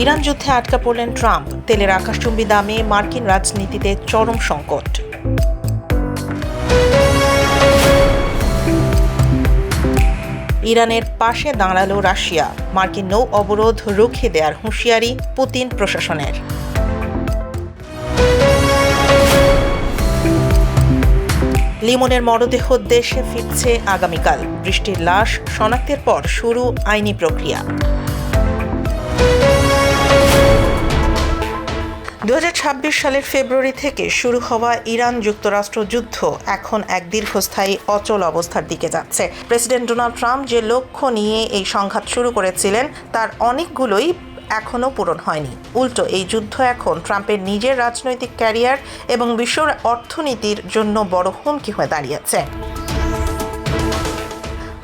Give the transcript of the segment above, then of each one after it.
Iran যুদ্ধে আটকা পড়লেন ট্রাম্প। তেলের আকাশচুম্বী দামে মার্কিন রাজনীতিতে চরম সংকট। ইরানের পাশে দাঁড়ালো রাশিয়া। মার্কিন নৌ অবরোধ রুখে দেওয়ার হুঁশিয়ারি পুতিন প্রশাসনের। লিমনের মরদেহ দেশে ফিরছে আগামীকাল। বৃষ্টির লাশ শনাক্তের পর শুরু আইনি প্রক্রিয়া। 2026 সালের ফেব্রুয়ারি থেকে শুরু হওয়া ইরান যুক্তরাষ্ট্র যুদ্ধ এখন এক দীর্ঘস্থায়ী অচল অবস্থার দিকে যাচ্ছে। প্রেসিডেন্ট ডোনাল্ড ট্রাম্প যে লক্ষ্য নিয়ে এই সংঘাত শুরু করেছিলেন তার অনেকগুলোই এখনও পূরণ হয়নি। উল্টো এই যুদ্ধ এখন ট্রাম্পের নিজের রাজনৈতিক ক্যারিয়ার এবং বিশ্ব অর্থনীতির জন্য বড় হুমকি হয়ে দাঁড়িয়েছে।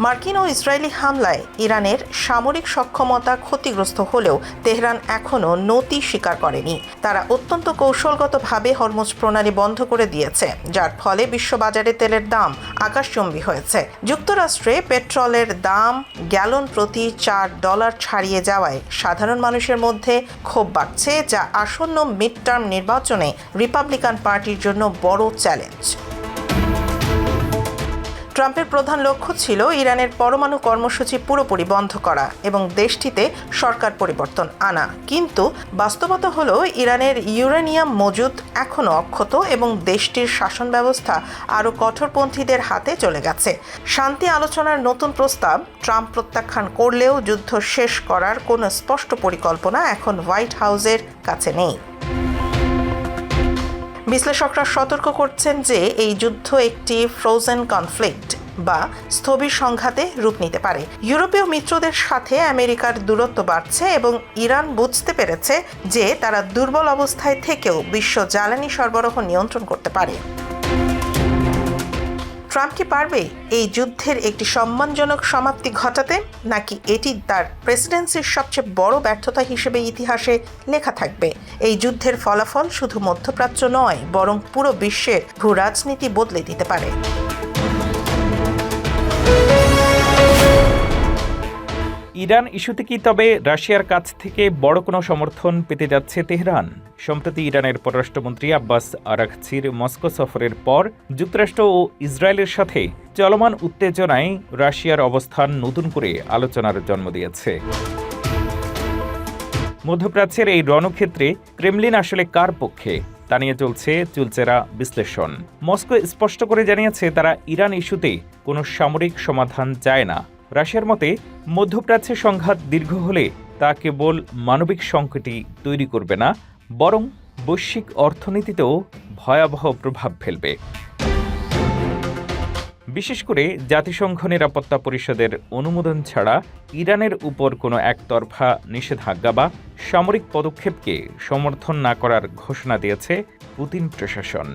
মার্কিন ও ইসরায়েলি হামলায় ইরানের সামরিক সক্ষমতা ক্ষতিগ্রস্ত হলেও তেহরান এখনও নতি স্বীকার করেনি। তারা অত্যন্ত কৌশলগতভাবে হরমুজ প্রণালী বন্ধ করে দিয়েছে, যার ফলে বিশ্ববাজারে তেলের দাম আকাশচুম্বী হয়েছে। যুক্তরাষ্ট্রে পেট্রোলের দাম গ্যালন প্রতি $4 ছাড়িয়ে যাওয়ায় সাধারণ মানুষের মধ্যে ক্ষোভ বাড়ছে, যা আসন্ন মিড টার্ম নির্বাচনে রিপাবলিকান পার্টির জন্য বড় চ্যালেঞ্জ। ট্রাম্পের প্রধান লক্ষ্য ছিল ইরানের পরমাণু কর্মসূচি পুরোপুরি বন্ধ করা এবং দেশটিতে সরকার পরিবর্তন আনা, কিন্তু বাস্তবতা হলো ইরানের ইউরেনিয়াম মজুদ এখনও অক্ষত এবং দেশটির শাসন ব্যবস্থা আরও কঠোরপন্থীদের হাতে চলে গেছে। শান্তি আলোচনার নতুন প্রস্তাব ট্রাম্প প্রত্যাখ্যান করলেও যুদ্ধ শেষ করার কোনো স্পষ্ট পরিকল্পনা এখন হোয়াইট হাউসের কাছে নেই। বিশ্লেষকরা সতর্ক করছেন যে এই যুদ্ধ একটি ফ্রোজেন কনফ্লিক্ট বা স্থবির সংঘাতে রূপ নিতে পারে। ইউরোপীয় মিত্রদের সাথে আমেরিকার দূরত্ব বাড়ছে এবং ইরান বুঝতে পেরেছে যে তারা দুর্বল অবস্থায় থেকেও বিশ্ব জ্বালানি সরবরাহ নিয়ন্ত্রণ করতে পারে। ট্রাম্প কি পারবে এই যুদ্ধের একটি সম্মানজনক সমাপ্তি ঘটাতে, নাকি এটি তার প্রেসিডেন্সির সবচেয়ে বড় ব্যর্থতা হিসেবে ইতিহাসে লেখা থাকবে? এই যুদ্ধের ফলাফল শুধু মধ্যপ্রাচ্য নয়, বরং পুরো বিশ্বের ভূ রাজনীতি বদলে দিতে পারে। ইরান ইস্যুতে কি তবে রাশিয়ার কাছ থেকে বড় কোনো সমর্থন পেতে যাচ্ছে তেহরান? সম্প্রতি ইরানের পররাষ্ট্রমন্ত্রী আব্বাস আরাঘচির মস্কো সফরের পর যুক্তরাষ্ট্র ও ইসরায়েলের সাথে চলমান উত্তেজনায় রাশিয়ার অবস্থান নতুন করে আলোচনার জন্ম দিয়েছে। মধ্যপ্রাচ্যের এই রণক্ষেত্রে ক্রেমলিন আসলে কার পক্ষে তা নিয়ে চলছে চুলচেরা বিশ্লেষণ। মস্কো স্পষ্ট করে জানিয়েছে তারা ইরান ইস্যুতে কোনো সামরিক সমাধান চায় না। রাশিয়ার মতে মধ্যপ্রাচ্যে সংঘাত দীর্ঘ হলে তা কেবল মানবিক সংকটই তৈরি করবে না, বরং বৈশ্বিক অর্থনীতিতেও ভয়াবহ প্রভাব ফেলবে। বিশেষ করে জাতিসংঘ নিরাপত্তা পরিষদের অনুমোদন ছাড়া ইরানের উপর কোনো একতরফা নিষেধাজ্ঞা বা সামরিক পদক্ষেপকে সমর্থন না করার ঘোষণা দিয়েছে পুতিন প্রশাসন।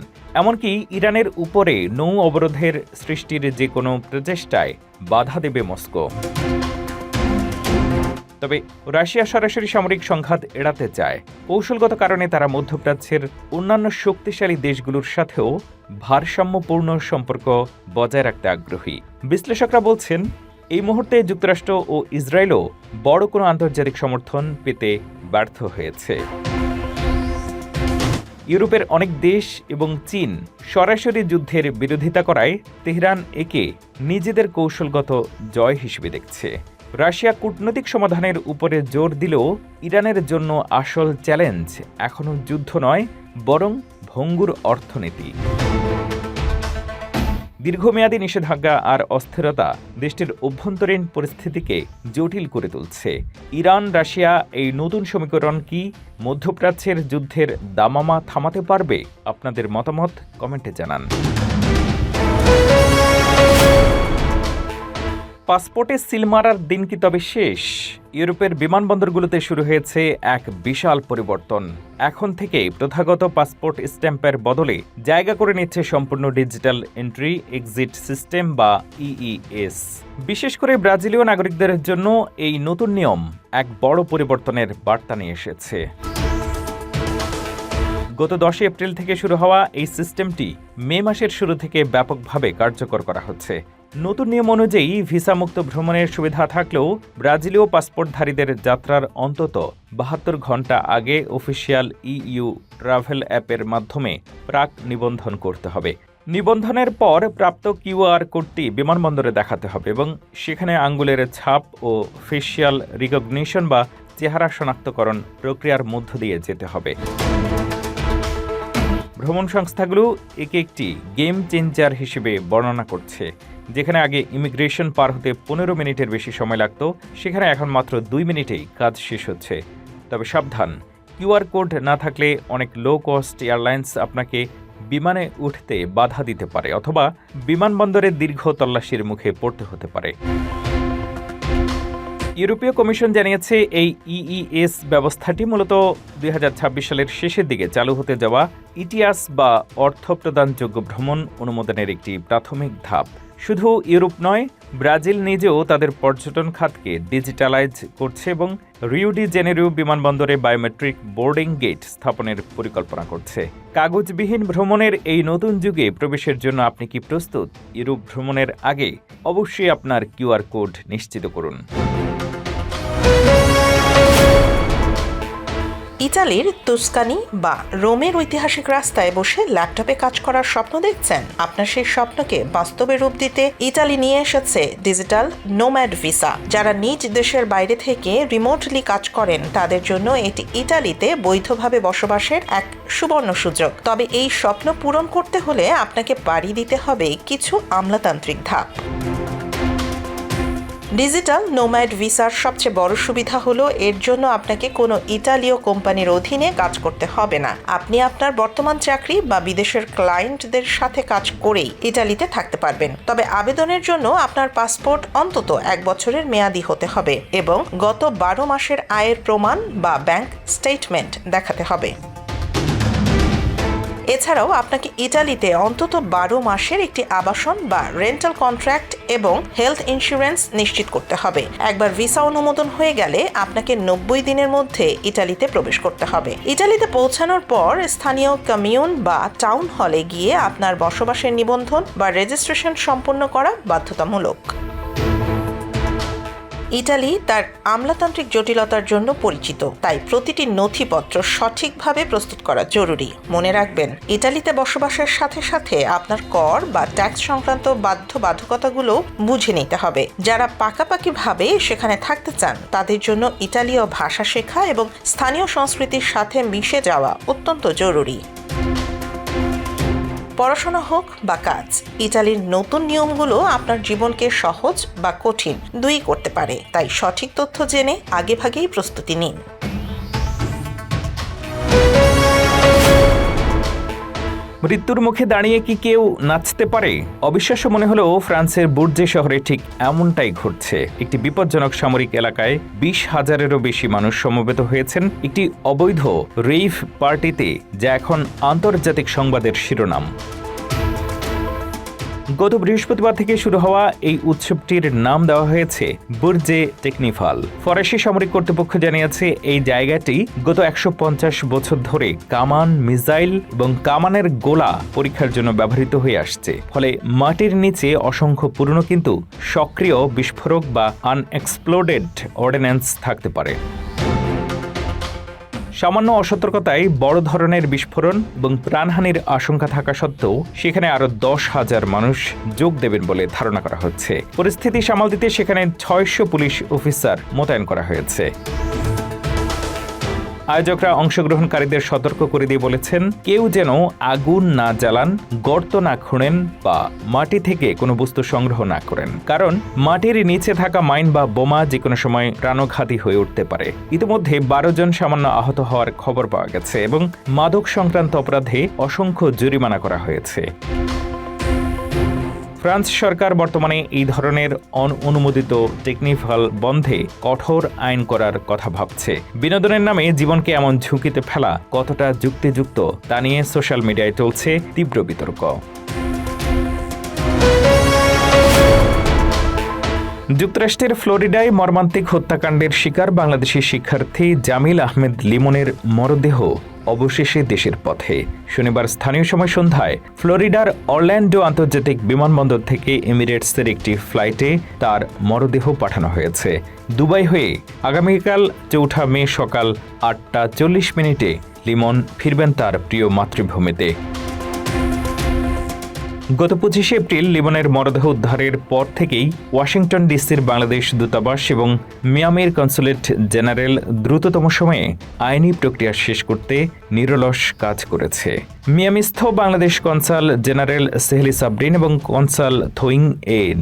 এমনকি ইরানের উপরে নৌ অবরোধের সৃষ্টির যে কোনো প্রচেষ্টায় বাধা দেবে মস্কো। তবে রাশিয়া সরাসরি সামরিক সংঘাত এড়াতে চায়। কৌশলগত কারণে তারা মধ্যপ্রাচ্যের অন্যান্য শক্তিশালী দেশগুলোর সাথেও ভারসাম্যপূর্ণ সম্পর্ক বজায় রাখতে আগ্রহী। বিশ্লেষকরা বলছেন এই মুহূর্তে যুক্তরাষ্ট্র ও ইসরায়েলও বড় কোনো আন্তর্জাতিক সমর্থন পেতে ব্যর্থ হয়েছে। ইউরোপের অনেক দেশ এবং চীন সরাসরি যুদ্ধের বিরোধিতা করায় তেহরান একে নিজেদের কৌশলগত জয় হিসেবে দেখছে। রাশিয়া কূটনৈতিক সমাধানের উপরে জোর দিলেও ইরানের জন্য আসল চ্যালেঞ্জ এখনও যুদ্ধ নয়, বরং ভঙ্গুর অর্থনীতি। দীর্ঘমেয়াদী নিষেধাজ্ঞা আর অস্থিরতা দেশটির অভ্যন্তরীণ পরিস্থিতিকে জটিল করে তুলছে। ইরান রাশিয়া এই নতুন সমীকরণ কি মধ্যপ্রাচ্যের যুদ্ধের দামামা থামাতে পারবে? আপনাদের মতামত কমেন্টে জানান। পাসপোর্টে সিল মারার দিন কি তবে শেষ? ইউরোপের বিমানবন্দরগুলোতে শুরু হয়েছে এক বিশাল পরিবর্তন। এখন থেকে প্রথাগত পাসপোর্ট স্ট্যাম্পের বদলে জায়গা করে নিচ্ছে সম্পূর্ণ ডিজিটাল এন্ট্রি এক্সিট সিস্টেম বা ইইএস। বিশেষ করে ব্রাজিলীয় নাগরিকদের জন্য এই নতুন নিয়ম এক বড় পরিবর্তনের বার্তা নিয়ে এসেছে। গত 10 এপ্রিল থেকে শুরু হওয়া এই সিস্টেমটি মে মাসের শুরু থেকে ব্যাপকভাবে কার্যকর করা হচ্ছে। নতুন নিয়ম অনুযায়ী ভিসামুক্ত ভ্রমণের সুবিধা থাকলেও ব্রাজিলীয় পাসপোর্টধারীদের যাত্রার অন্তত ৭২ ঘন্টা আগে অফিসিয়াল ইইউ ট্রাভেল অ্যাপের মাধ্যমে প্রাক নিবন্ধন করতে হবে। নিবন্ধনের পর প্রাপ্ত কিউআর কোডটি বিমানবন্দরে দেখাতে হবে এবং সেখানে আঙ্গুলের ছাপ ও ফেসিয়াল রিকগনিশন বা চেহারা শনাক্তকরণ প্রক্রিয়ার মধ্য দিয়ে যেতে হবে। ভ্রমণ সংস্থাগুলো একে একটি গেম চেঞ্জার হিসেবে বর্ণনা করছে। যেখানে আগে ইমিগ্রেশন পার হতে 15 মিনিটের বেশি সময় লাগত, সেখানে এখন মাত্র 2 মিনিটেই কাজ শেষ হচ্ছে। তবে সাবধান, কিউআর কোড না থাকলে অনেক লো কস্ট এয়ারলাইন্স আপনাকে বিমানে উঠতে বাধা দিতে পারে অথবা বিমানবন্দরে দীর্ঘ তল্লাশির মুখে পড়তে হতে পারে। ইউরোপীয় কমিশন জানিয়েছে এই ইইএস ব্যবস্থাটি মূলত 2026 সালের শেষের দিকে চালু হতে যাওয়া ইটিআস বা অর্থ প্রদানযোগ্য ভ্রমণ অনুমোদনের একটি প্রাথমিক ধাপ। শুধু ইউরোপ নয়, ব্রাজিল নিজেও তাদের পর্যটন খাতকে ডিজিটালাইজ করছে এবং রিও ডি জেনেরিও বিমানবন্দরে বায়োমেট্রিক বোর্ডিং গেট স্থাপনের পরিকল্পনা করছে। কাগজবিহীন ভ্রমণের এই নতুন যুগে প্রবেশের জন্য আপনি কি প্রস্তুত? ইউরোপ ভ্রমণের আগে অবশ্যই আপনার কিউআর কোড নিশ্চিত করুন। ইতালির তুস্কানি বা রোমের ঐতিহাসিক রাস্তায় বসে ল্যাপটপে কাজ করার স্বপ্ন দেখছেন? আপনার সেই স্বপ্নকে বাস্তবে রূপ দিতে ইতালি নিয়ে এসেছে ডিজিটাল নোম্যাড ভিসা। যারা নিজ দেশের বাইরে থেকে রিমোটলি কাজ করেন তাদের জন্য এটি ইতালিতে বৈধভাবে বসবাসের এক সুবর্ণ সুযোগ। তবে এই স্বপ্ন পূরণ করতে হলে আপনাকে পাড়ি দিতে হবে কিছু আমলাতান্ত্রিক ধাপ। ডিজিটাল নোম্যাড ভিসার সবচেয়ে বড় সুবিধা হলো এর জন্য আপনাকে কোনো ইতালীয় কোম্পানির অধীনে কাজ করতে হবে না। আপনি আপনার বর্তমান চাকরি বা বিদেশের ক্লায়েন্টদের সাথে কাজ করেই ইতালিতে থাকতে পারবেন। তবে আবেদনের জন্য আপনার পাসপোর্ট অন্তত 1 বছরের মেয়াদি হতে হবে এবং গত 12 মাসের আয়ের প্রমাণ বা ব্যাংক স্টেটমেন্ট দেখাতে হবে। এছাড়াও আপনাকে ইতালিতে অন্তত 12 মাসের একটি আবাসন বা রেন্টাল কন্ট্রাক্ট এবং হেলথ ইন্স্যুরেন্স নিশ্চিত করতে হবে। একবার ভিসা অনুমোদন হয়ে গেলে আপনাকে 90 দিনের মধ্যে ইতালিতে প্রবেশ করতে হবে। ইতালিতে পৌঁছানোর পর স্থানীয় কমিউন বা টাউন হলে গিয়ে আপনার বসবাসের নিবন্ধন বা রেজিস্ট্রেশন সম্পন্ন করা বাধ্যতামূলক। ইতালি তার আমলাতান্ত্রিক জটিলতার জন্য পরিচিত, তাই প্রতিটি নথিপত্র সঠিকভাবে প্রস্তুত করা জরুরি। মনে রাখবেন, ইতালিতে বসবাসের সাথে সাথে আপনার কর বা ট্যাক্স সংক্রান্ত বাধ্যবাধকতাগুলো বুঝে নিতে হবে। যারা পাকাপাকিভাবে সেখানে থাকতে চান তাদের জন্য ইতালীয় ভাষা শেখা এবং স্থানীয় সংস্কৃতির সাথে মিশে যাওয়া অত্যন্ত জরুরি। পড়াশোনা হোক বা কাজ, ইতালির নতুন নিয়মগুলো আপনার জীবনকে সহজ বা কঠিন দুই করতে পারে। তাই সঠিক তথ্য জেনে আগেভাগেই প্রস্তুতি নিন। মৃত্যুর মুখে দাঁড়িয়ে কি কেউ নাচতে পারে? অবিশ্বাস্য মনে হলেও ফ্রান্সের বুর্জে শহরে ঠিক এমনটাই ঘটছে। একটি বিপজ্জনক সামরিক এলাকায় 20,000-এরও বেশি মানুষ সমবেত হয়েছেন একটি অবৈধ রেইভ পার্টিতে, যা এখন আন্তর্জাতিক সংবাদের শিরোনাম। গত বৃহস্পতিবার থেকে শুরু হওয়া এই উৎসবটির নাম দেওয়া হয়েছে বুর্জে টেকনিফাল। ফরাসি সামরিক কর্তৃপক্ষ জানিয়েছে এই জায়গাটি গত 150 বছর ধরে কামান, মিসাইল এবং কামানের গোলা পরীক্ষার জন্য ব্যবহৃত হয়ে আসছে। ফলে মাটির নিচে অসংখ্য পুরনো কিন্তু সক্রিয় বিস্ফোরক বা আনএক্সপ্লোডেড অর্ডিন্যান্স থাকতে পারে। সামান্য অসতর্কতায় বড় ধরনের বিস্ফোরণ এবং প্রাণহানির আশঙ্কা থাকা সত্ত্বেও সেখানে আরও 10,000 মানুষ যোগ দেবেন বলে ধারণা করা হচ্ছে। পরিস্থিতি সামাল দিতে সেখানে 600 পুলিশ অফিসার মোতায়েন করা হয়েছে। আয়োজকরা অংশগ্রহণকারীদের সতর্ক করে দিয়ে বলেছেন, কেউ যেন আগুন না জ্বালান, গর্ত না খুঁড়েন বা মাটি থেকে কোনো বস্তু সংগ্রহ না করেন, কারণ মাটির নিচে থাকা মাইন বা বোমা যে কোনো সময় প্রাণঘাতী হয়ে উঠতে পারে। ইতিমধ্যে 12 জন সামান্য আহত হওয়ার খবর পাওয়া গেছে এবং মাদক সংক্রান্ত অপরাধে অসংখ্য জরিমানা করা হয়েছে। ফ্রান্স সরকার বর্তমানে এই ধরনের অননুমোদিত টেকনিফাল বন্ধে কঠোর আইন করার কথা ভাবছে। বিনোদনের নামে জীবনকে এমন ঝুঁকিতে ফেলা কতটা যুক্তিযুক্ত তা নিয়ে সোশ্যাল মিডিয়ায় চলছে তীব্র বিতর্ক। যুক্তরাষ্ট্রের ফ্লোরিডায় মর্মান্তিক হত্যাকাণ্ডের শিকার বাংলাদেশি শিক্ষার্থী জামিল আহমেদ লিমনের মরদেহ অবশেষে দেশের পথে। শনিবার স্থানীয় সময় সন্ধ্যায় ফ্লোরিডার অরল্যান্ডো আন্তর্জাতিক বিমানবন্দর থেকে এমিরেটসের একটি ফ্লাইটে তার মরদেহ পাঠানো হয়েছে। দুবাই হয়ে আগামীকাল 4 মে সকাল 8:40 লিমন ফিরবেন তার প্রিয় মাতৃভূমিতে। গত 25 এপ্রিল লিমনের মরদেহ উদ্ধারের পর থেকেই ওয়াশিংটন ডিসির বাংলাদেশ দূতাবাস এবং মিয়ামির কনসুলেট জেনারেল দ্রুততম সময়ে আইনি প্রক্রিয়া শেষ করতে নিরলস কাজ করেছে। মিয়ামিস্থ বাংলাদেশ কনসাল জেনারেল সেহলি সাবরিন এবং কনসাল থোয়িং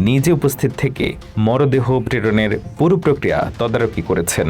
নিজে উপস্থিত থেকে মরদেহ প্রেরণের পুরো প্রক্রিয়া তদারকি করেছেন।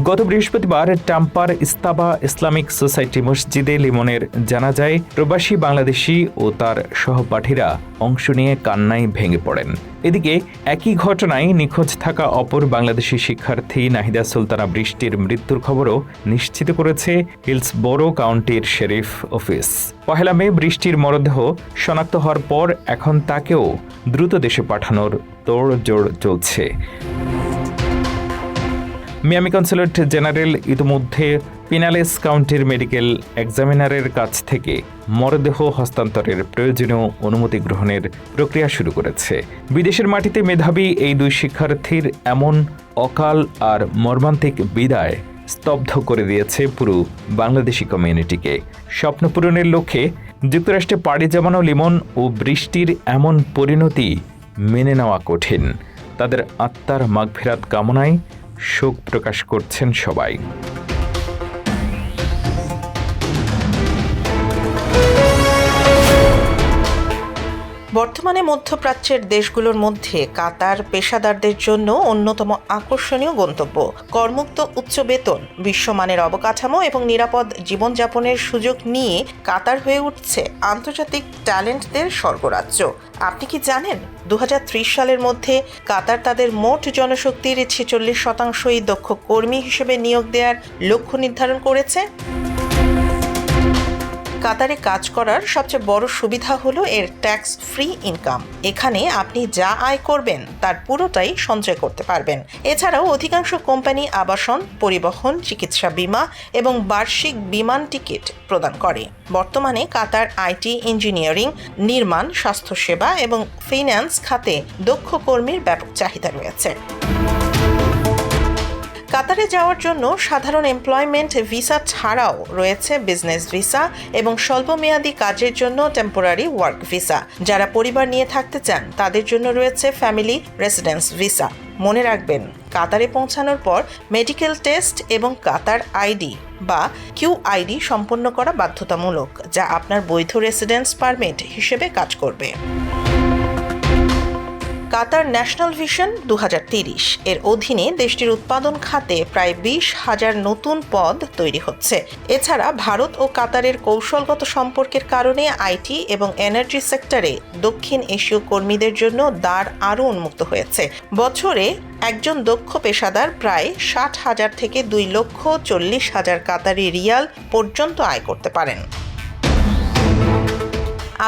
গত বৃহস্পতিবার টাম্পার ইস্তাবা ইসলামিক সোসাইটি মসজিদে লিমনের জানাজায় প্রবাসী বাংলাদেশি ও তার সহপাঠীরা অংশ নিয়ে কান্নায় ভেঙে পড়েন। এদিকে একই ঘটনায় নিখোঁজ থাকা অপর বাংলাদেশি শিক্ষার্থী নাহিদা সুলতানা বৃষ্টির মৃত্যুর খবরও নিশ্চিত করেছে হিলসবোরো কাউন্টির শেরিফ অফিস। 1 মে বৃষ্টির মরদেহ শনাক্ত হওয়ার পর এখন তাকেও দ্রুত দেশে পাঠানোর তোড়জোড় চলছে। মিয়ামি কনসুলেট জেনারেল ইতিমধ্যে পিনালেস কাউন্টির মেডিকেল এক্সামিনারের কাছ থেকে মরদেহ হস্তান্তরের প্রয়োজনীয় অনুমতি গ্রহণের প্রক্রিয়া শুরু করেছে। বিদেশের মাটিতে মেধাবী এই 2 শিক্ষার্থীর এমন অকাল আর মর্মান্তিক বিদায় স্তব্ধ করে দিয়েছে পুরো বাংলাদেশি কমিউনিটিকে। স্বপ্ন পূরণের লক্ষ্যে যুক্তরাষ্ট্রে পাড়ি জমানো লিমন ও বৃষ্টির এমন পরিণতি মেনে নেওয়া কঠিন। তাদের আত্মার মাগফিরাত কামনায় শোক প্রকাশ করছেন সবাই। বর্তমানে মধ্যপ্রাচ্যের দেশগুলোর মধ্যে কাতার পেশাদারদের জন্য অন্যতম আকর্ষণীয় গন্তব্য। করমুক্ত উচ্চ বেতন, বিশ্বমানের অবকাঠামো এবং নিরাপদ জীবনযাপনের সুযোগ নিয়ে কাতার হয়ে উঠছে আন্তর্জাতিক ট্যালেন্টদের স্বর্গরাজ্য। আপনি কি জানেন 2030 সালের মধ্যে কাতার তাদের মোট জনশক্তির 46% দক্ষ কর্মী হিসেবে নিয়োগ দেওয়ার লক্ষ্য নির্ধারণ করেছে? কাতারে কাজ করার সবচেয়ে বড় সুবিধা হলো এর ট্যাক্স ফ্রি ইনকাম। এখানে আপনি যা আয় করবেন তার পুরোটাই সঞ্চয় করতে পারবেন। এছাড়াও অধিকাংশ কোম্পানি আবাসন, পরিবহন, চিকিৎসা বীমা এবং বার্ষিক বিমান টিকিট প্রদান করে। বর্তমানে কাতার আইটি, ইঞ্জিনিয়ারিং, নির্মাণ, স্বাস্থ্যসেবা এবং ফিন্যান্স খাতে দক্ষ কর্মীর ব্যাপক চাহিদা রয়েছে। কাতারে যাওয়ার জন্য সাধারণ এমপ্লয়মেন্ট ভিসা ছাড়াও রয়েছে বিজনেস ভিসা এবং স্বল্পমেয়াদী কাজের জন্য টেম্পোরারি ওয়ার্ক ভিসা। যারা পরিবার নিয়ে থাকতে চান তাদের জন্য রয়েছে ফ্যামিলি রেসিডেন্স ভিসা। মনে রাখবেন, কাতারে পৌঁছানোর পর মেডিকেল টেস্ট এবং কাতার আইডি বা QID সম্পন্ন করা বাধ্যতামূলক, যা আপনার বৈধ রেসিডেন্স পারমিট হিসেবে কাজ করবে। কাতার ন্যাশনাল ভিশন 2030 এর অধীনে দেশটির উৎপাদন খাতে প্রায় 20,000 নতুন পদ তৈরি হচ্ছে। এছাড়া ভারত ও কাতারের কৌশলগত সম্পর্কের কারণে আইটি এবং এনার্জি সেক্টরে দক্ষিণ এশীয় কর্মীদের জন্য দ্বার আরও উন্মুক্ত হয়েছে। বছরে একজন দক্ষ পেশাদার প্রায় 60,000 থেকে 2,40,000 কাতারি রিয়াল পর্যন্ত আয় করতে পারেন।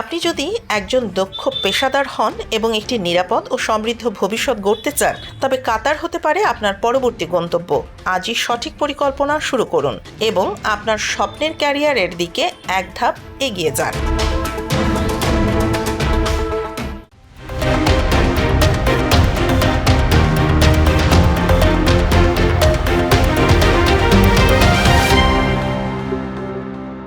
আপনি যদি একজন দক্ষ পেশাদার হন এবং একটি নিরাপদ ও সমৃদ্ধ ভবিষ্যৎ গড়তে চান, তবে কাতার হতে পারে আপনার পরবর্তী গন্তব্য। আজই সঠিক পরিকল্পনা শুরু করুন এবং আপনার স্বপ্নের ক্যারিয়ারের দিকে এক ধাপ এগিয়ে যান।